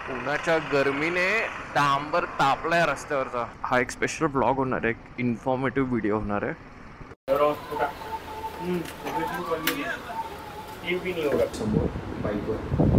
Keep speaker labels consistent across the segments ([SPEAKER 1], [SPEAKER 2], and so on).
[SPEAKER 1] उन्हाच्या गरमीने डांबर तापलाय रस्त्यावरचा. हा एक स्पेशल ब्लॉग होणार आहे, एक इन्फॉर्मेटिव्ह व्हिडिओ होणार आहे. समोर बाईकवर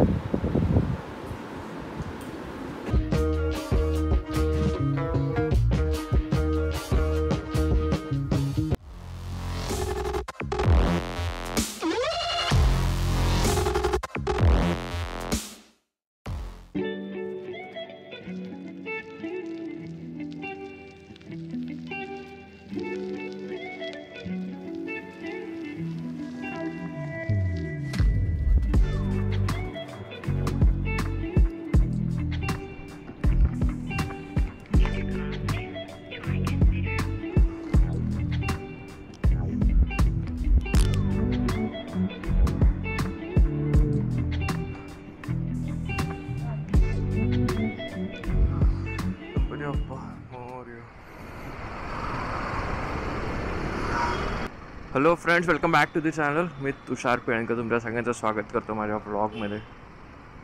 [SPEAKER 1] hello friends, welcome back to the channel. मी तुषार पेणकर तुमच्या सगळ्यांचं स्वागत करतो माझ्या ब्लॉगमध्ये.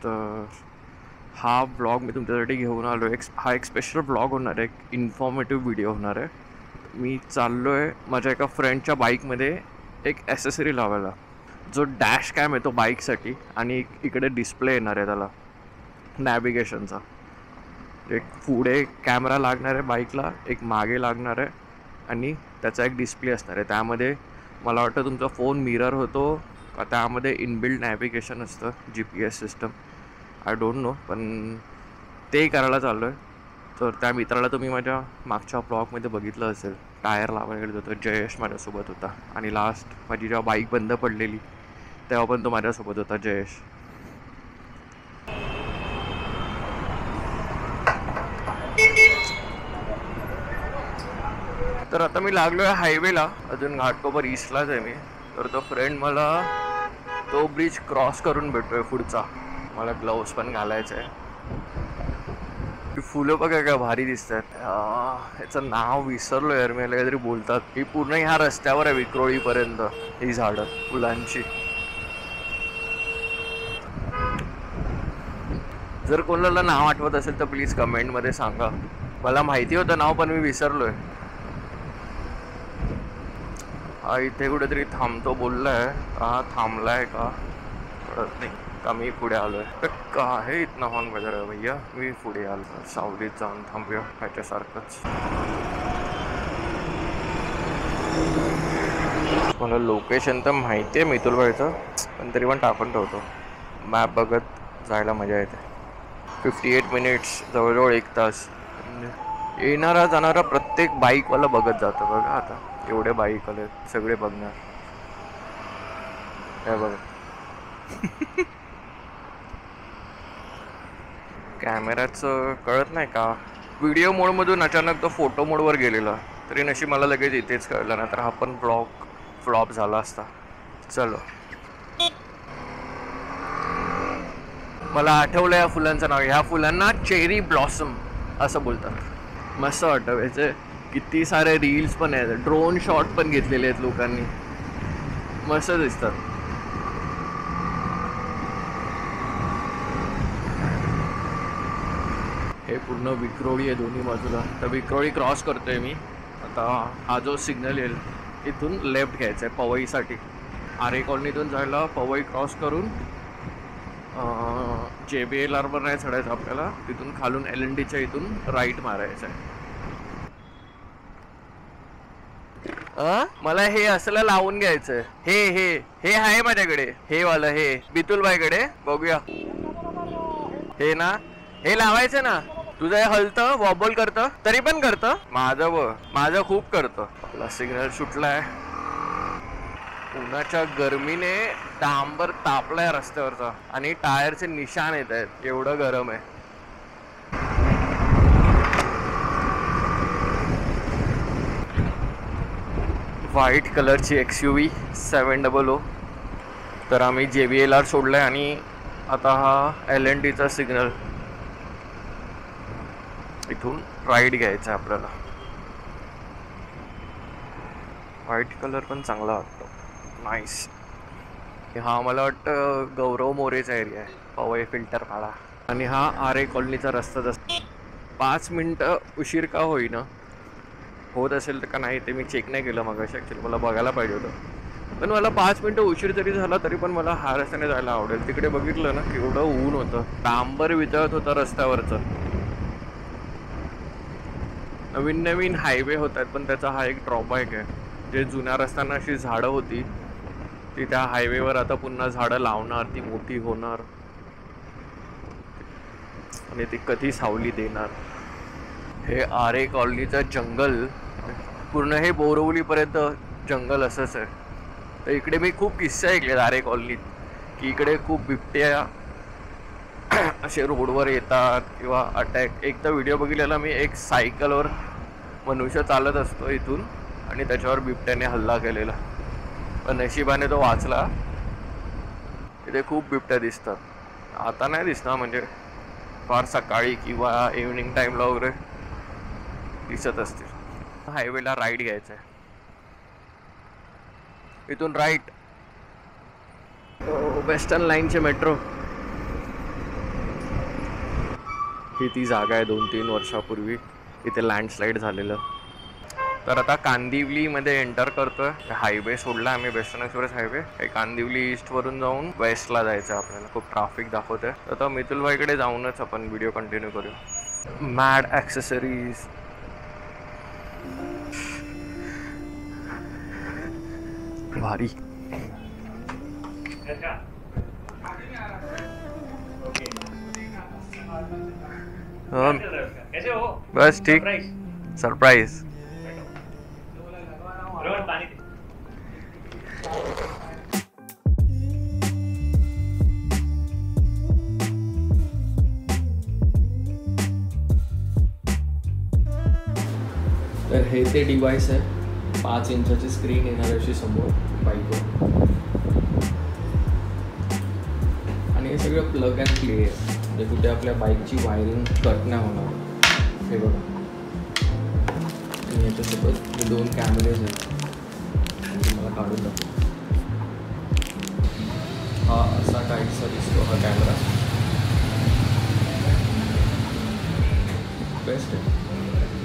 [SPEAKER 1] तर हा ब्लॉग मी तुमच्यासाठी घेऊन आलो. हा एक स्पेशल ब्लॉग होणार आहे, एक इन्फॉर्मेटिव्ह व्हिडिओ होणार आहे. मी चाललो आहे माझ्या एका फ्रेंडच्या बाईकमध्ये एक ॲसेसरी लावायला. जो डॅश कॅम आहे तो बाईकसाठी, आणि इकडे डिस्प्ले येणार आहे त्याला नॅव्हिगेशनचा. एक पुढे कॅमेरा लागणार आहे बाईकला, एक मागे लागणार आहे, आणि त्याचा एक डिस्प्ले असणार आहे. त्यामध्ये मला वाटतं तुमचा फोन मिरर होतो का त्यामध्ये इनबिल्ड नॅव्हिगेशन असतं, GPS system, I don't know, पण ते करायला चाललो आहे. तर त्या मित्राला तुम्ही माझ्या मागच्या ब्लॉगमध्ये बघितलं असेल. टायर लावायला गेलो होतो, जयेश माझ्यासोबत होता. आणि लास्ट माझी जेव्हा बाईक बंद पडलेली तेव्हा पण तो माझ्यासोबत होता, जयेश. तर आता मी लागलो आहे हायवेला, अजून घाटकोपर ईस्टलाच आहे मी. तर तो फ्रेंड मला तो ब्रिज क्रॉस करून भेटतोय पुढचा. मला ग्लोव्स पण घालायचं आहे. फुलं बघा काय भारी दिसत आहेत. ह्याचं नाव विसरलो यार मी, याला काहीतरी बोलतात. ही पूर्ण ह्या रस्त्यावर आहे विक्रोळीपर्यंत ही झाडं फुलांची. जर कोणाला नाव आठवत असेल तर प्लीज कमेंटमध्ये सांगा. मला माहिती होतं नाव पण मी विसरलोय. हा इथे कुठेतरी थांबतो बोललाय. हा थांबलाय का कळत नाही. का मी पुढे आलोय का आहे इथनं हॉर्न वगैरे भैया. मी पुढे आलो, सावलीत जाऊन थांबूया ह्याच्यासारखंच. मला लोकेशन तर माहिती आहे मितुलबाईचं, पण तरी पण टाकून ठेवतो. मॅप बघत जायला मजा येते. 58 मिनिट्स, जवळजवळ 1 तास. येणारा जाणारा प्रत्येक बाईकवाला बघत जातं बघा. आता एवढे बाईक आले सगळे बघणार. हे बघा कॅमेराचं कळत नाही का, व्हिडिओ मोडमधून अचानक तो फोटो मोडवर गेलेला. तरी नशीब मला लगेच इथेच कळलं, ना तर हा पण ब्लॉग फ्लॉप झाला असता. चलो, मला आठवलं या फुलांचं नाव. ह्या फुलांना चेरी ब्लॉसम असं बोलतात. मस्त वाटतं. याचे किती सारे रील्स पण आहेत, ड्रोन शॉट पण घेतलेले आहेत लोकांनी, मस्त दिसतात. हे पूर्ण विक्रोळी आहे दोन्ही बाजूला. तर विक्रोळी क्रॉस करतोय मी आता. हा जो सिग्नल येईल इथून लेफ्ट घ्यायचा आहे पवईसाठी. आरे कॉलनीतून जायला पवई क्रॉस करून JBLR वर नाही चढायचं आपल्याला. तिथून खालून LNDच्या इथून राईट मारायचं आहे. मला हे असलं लावून घ्यायचंय. हे हे हे आहे माझ्याकडे, हे वाला, हे बितुलबाईकडे. बघूया हे ना, हे लावायचं ना. तुझं हे हलतं, वॉबल करतं, तरी पण करतं. माझं खूप करतं. आपला सिग्नल सुटलाय. उन्हाच्या गरमीने डांबर तापलाय रस्त्यावरचा, आणि टायरचे निशाण येत आहेत, एवढं गरम आहे. व्हाईट कलरची XUV 700. तर आम्ही JBLR सोडलाय आणि आता हा LNDचा सिग्नल. इथून राईट घ्यायचा आहे आपल्याला. व्हाईट कलर पण चांगला वाटतो, नाईस. हा मला वाटतं गौरव मोरेचा एरिया आहे, पवई फिल्टर पाडा. आणि हा आरे कॉलनीचा रस्ता जसा 5 मिनटं उशीर का होईना होत असेल तर का नाही ते मी चेक नाही केलं मग ॲक्च्युली मला बघायला पाहिजे होतं. पण मला 5 मिनटं उशीर जरी झाला तरी पण मला हा रस्त्याने जायला आवडेल. तिकडे बघितलं ना केवढं ऊन होतं, डांबर वितळत होतं रस्त्यावरचं. नवीन नवीन हायवे होत आहेत पण त्याचा हा एक ड्रॉबॅक आहे. जे जुन्या रस्त्यांना अशी झाडं होती ती त्या हायवेवर आता पुन्हा झाडं लावणार, ती मोठी होणार आणि ती कधी सावली देणार. हे आरे कॉलनीचं जंगल पूर्ण हे बोरवलीपर्यंत जंगल असंच आहे. तर इकडे मी खूप किस्से ऐकले आरे कॉलनीत की इकडे खूप बिबट्या असे रोडवर येतात किंवा अटॅक. एक तर व्हिडिओ बघितलेला मी, एक सायकलवर मनुष्य चालत असतो इथून आणि त्याच्यावर बिबट्याने हल्ला केलेला. पण नशिबाने तो वाचला. इथे खूप बिबट्या दिसतात. आता नाही दिसणार, म्हणजे फार सकाळी किंवा इव्हनिंग टाईमला वगैरे दिसत असतील. हायवेला राईट घ्यायचा आहे, इथून राईट. वेस्टर्न लाईनचे मेट्रो. ही ती जागा आहे 2-3 वर्षापूर्वी इथे लँडस्लाईड झालेलं. तर आता कांदिवलीमध्ये एंटर करतोय. हायवे सोडला आम्ही, वेस्टर्न एक्सप्रेस हायवे. हे कांदिवली ईस्टवरून जाऊन वेस्टला जायचं आहे आपल्याला. खूप ट्रॅफिक दाखवतंय. आता मितुलभाईकडे जाऊनच आपण व्हिडिओ कंटिन्यू करूया. मॅड ॲक्सेसरीज, भारी. बस ठीक. सरप्राईज. तर हे ते डिव्हाइस आहे. 5 इंचाची स्क्रीन येणार अशी समोर बाईकवर आणि हे सगळं प्लग अँड प्ले आहे. म्हणजे कुठे आपल्या बाईकची वायरिंग कट नाही होणार. हे बघा, आणि याच्यासोबत हे 2 कॅमेरेज आहेत. मला काढून दाखव. हा असा काहीसा दिसतो हा कॅमेरा. बेस्ट आहे.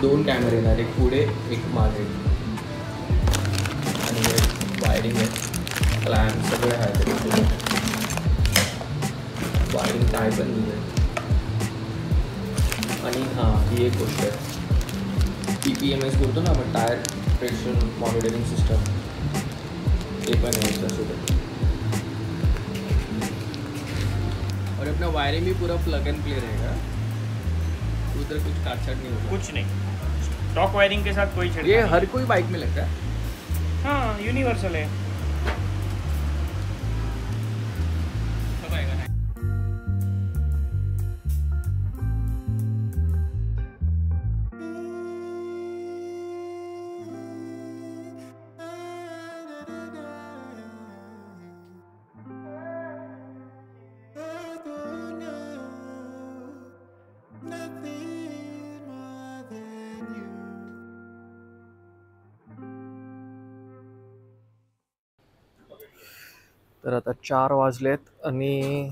[SPEAKER 1] 2 कॅमेरे येणार, एक पुढे एक मागे. आणि वायरिंग आहे, क्लॅम्प सगळे आहे. वायरिंग काय पण दिलं आहे. आणि हां, ही एक गोष्ट आहे, TPMS बोलतो ना आपण, टायर प्रेशर मॉनिटरिंग सिस्टम, ते पण है त्यासोबत. और अपना वायरिंग भी पूरा प्लग एंड प्ले रहेगा, उधर कुछ काटछाट नहीं होगा.
[SPEAKER 2] कुछ नहीं, स्टॉक वायरिंग के साथ कोई छेड़छाड़.
[SPEAKER 1] ये हर कोई बाइक में लगता है.
[SPEAKER 2] हाँ, यूनिवर्सल है.
[SPEAKER 1] तर आता 4 वाजलेत आणि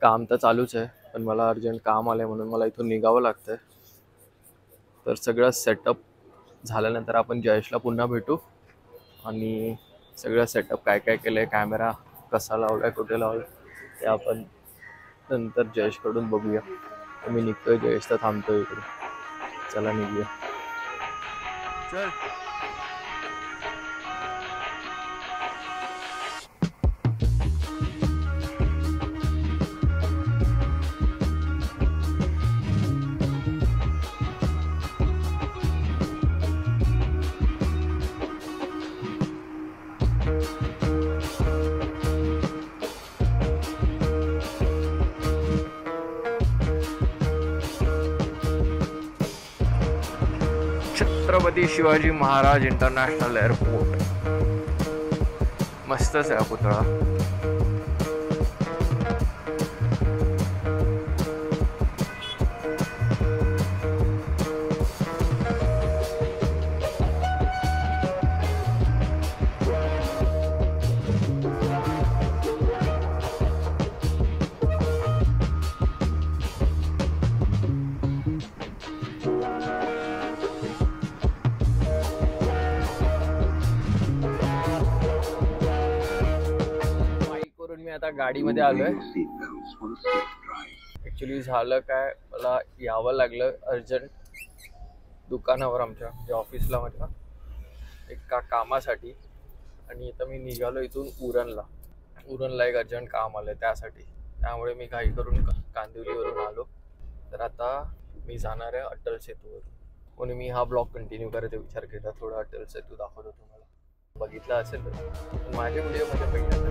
[SPEAKER 1] काम तर चालूच आहे. पण मला अर्जंट काम आलं म्हणून मला इथून निघावं लागतंय. तर सगळं सेटअप झाल्यानंतर आपण जयेशला पुन्हा भेटू आणि सगळं सेटअप काय काय केलं आहे, कॅमेरा कसा लावला आहे, कुठे लावला ते आपण नंतर जयेशकडून बघूया. मी निघतोय, जयेश तर थांबतोय इकडे. चला निघूया. चल. Chhatrapati Shivaji Maharaj international airport. मस्तच आहे हा पुतळा. गाडीमध्ये आलोय. ॲक्च्युली झालं काय, मला यावं लागलं अर्जंट दुकानावर आमच्या म्हणजे ऑफिसला माझ्या एका कामासाठी. आणि इथं मी निघालो इथून उरणला एक अर्जंट काम आलं त्यासाठी. त्यामुळे मी घाई करून कांदिवलीवरून आलो. तर आता मी जाणार आहे अटल सेतूवर. म्हणून मी हा ब्लॉग कंटिन्यू करायचा विचार केला. थोडा अटल सेतू दाखवतो तुम्हाला. बघितला असेल तर माझ्या व्हिडिओमध्ये पहिल्यांदा.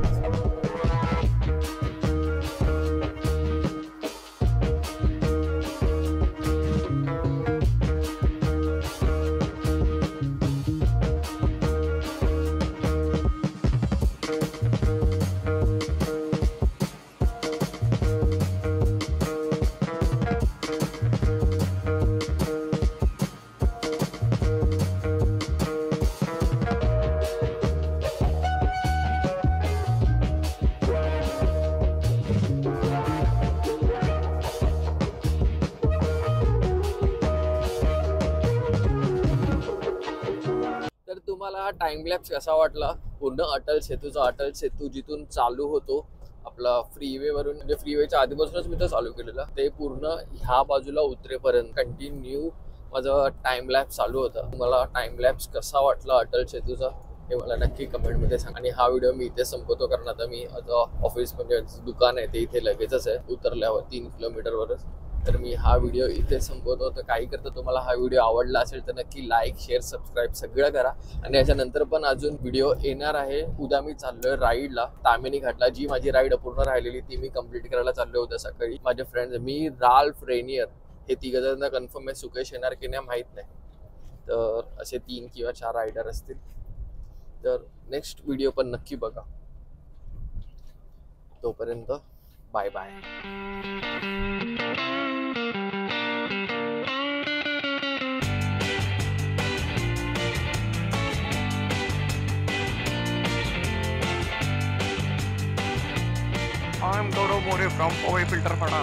[SPEAKER 1] तुम्हाला हा टाइम लॅप्स कसा वाटला पूर्ण अटल सेतू जिथून चालू होतो आपला फ्रीवे वरून, म्हणजे फ्रीवेच्या आधीपासूनच मी तर चालू केलेला, ते पूर्ण ह्या बाजूला उतरेपर्यंत कंटिन्यू माझा टाइम लॅप्स चालू होता. तुम्हाला टाइम लॅप्स कसा वाटला अटल सेतूचा हे मला नक्की कमेंटमध्ये सांगा. आणि हा व्हिडिओ मी इथे संपवतो, कारण आता मी ऑफिस म्हणजे दुकान आहे ते इथे लगेचच आहे, उतरल्यावर 3 किलोमीटरवरच. तर मी हा व्हिडिओ इथे संपवतो. तर काही करता तुम्हाला हा व्हिडिओ आवडला असेल तर नक्की लाईक, शेअर, सबस्क्राईब सगळं करा. आणि याच्यानंतर पण अजून व्हिडिओ येणार आहे. उद्या मी चाललोय राईडला, तामिनी घाटला. जी माझी राईड अपूर्ण राहिलेली ती मी कंप्लीट करायला चाललो होतं सकाळी. माझे फ्रेंड्स, मी, राल्फ, रेनियर हे 3 जण कन्फर्म आहे. सुकेश येणार की नाही माहीत नाही. तर असे 3 किंवा 4 रायडर असतील. तर नेक्स्ट व्हिडिओ पण नक्की बघा. तोपर्यंत bye bye. I'm Gaurav More from Powai Filter Pada.